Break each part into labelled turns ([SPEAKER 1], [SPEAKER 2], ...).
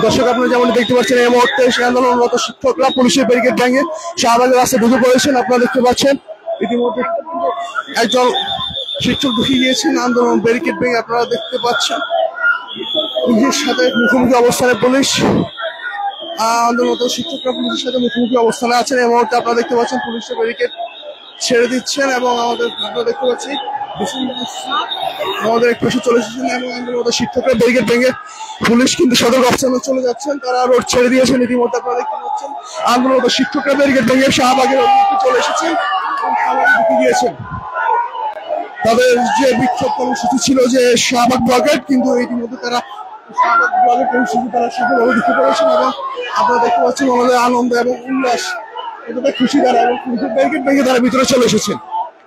[SPEAKER 1] দর্শক আপনারা যেমন দেখতে পাচ্ছেন এই মুহূর্তে সেই আন্দোলনরত শিক্ষকরা পুলিশের ব্যারিকেড ভেঙে শাহবাগের রাস্তায় ঢুকে পড়েছেন। আপনারা দেখতে পাচ্ছেন ইতিমধ্যে একজন শিক্ষক ঢুকে গিয়েছেন আন্দোলন ব্যারিকেড ভেঙে। আপনারা দেখতে পাচ্ছেন পুলিশের সাথে মুখোমুখি অবস্থানে পুলিশ, আন্দোলনরত শিক্ষকরা পুলিশের সাথে মুখোমুখি অবস্থানে আছেন। এই মুহূর্তে আপনারা দেখতে পাচ্ছেন পুলিশের ব্যারিকেড ছেড়ে দিচ্ছেন এবং আমরা দেখতে পাচ্ছি আমাদের এক পাশে চলে এসেছেন এবং আন্দোলনরত শিক্ষকরা ব্যারিকেড ভেঙে পুলিশ কিন্তু সদর অবস্থানে চলে যাচ্ছেন, তারা রোড ছেড়ে দিয়েছেন। ইতিমধ্যে আপনারা দেখতে পাচ্ছেন আন্দোলনরত শিক্ষকরা ব্যারিকেড ভেঙে শাহবাগের অভিমুখে চলে এসেছেন এবং শাহবাগে ঢুকে গিয়েছেন। তাদের যে বিক্ষোভ কর্মসূচি ছিল যে শাহবাগ ব্লকেট, কিন্তু ইতিমধ্যে তারা শাহবাগ ব্লকের কর্মসূচি তারা সফলভাবে ঢুকে পড়েছেন এবং আপনারা দেখতে পাচ্ছেন আমাদের আনন্দ এবং উল্লাস এতটা খুশি তারা এবং পুলিশের ব্যারিকেড ভেঙে তারা ভিতরে চলে এসেছেন।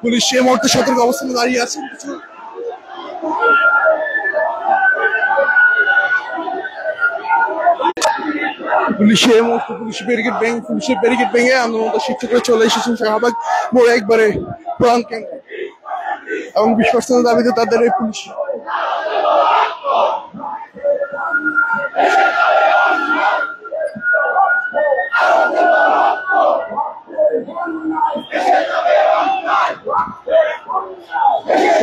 [SPEAKER 1] পুলিশ সেই মুহূর্তে সতর্ক অবস্থানে দাঁড়িয়ে আছেন। পুলিশের এই মুহূর্তে পুলিশের ব্যারিকেড ভেঙে আন্দোলনরত শিক্ষকরা চলে এসেছেন শাহবাগ মোড়ে একবারে প্রধান কেন্দ্র এবং 20% দাবিতে তাদের এই পুলিশ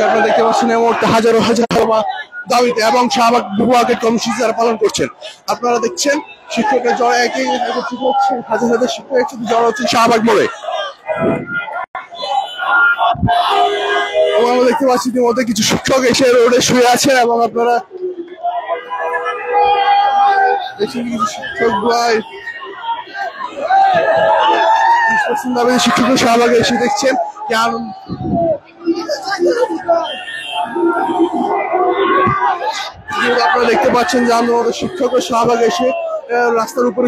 [SPEAKER 1] আপনারা দেখতে পাচ্ছেন এই মুহূর্তে হাজারো দাবিতে এবং শাহবাগ ব্লকের কর্মসূচি তারা পালন করছেন। আপনারা দেখছেন শিক্ষকরা জড়ো একই হচ্ছেন, হাজার হাজার শিক্ষক একসাথে জড়ো হচ্ছেন শাহবাগ মোড়ে। আমরা দেখতে পাচ্ছি ইতিমধ্যে কিছু শিক্ষক এসে রোডে শুয়ে আছেন এবং আপনারা দেখছেন কিছু শিক্ষক শিক্ষক শাহবাগে এসে দেখছেন আপনারা দেখতে পাচ্ছেন যে আন্দোলন শিক্ষক শাহবাগে এসে রাস্তার উপরে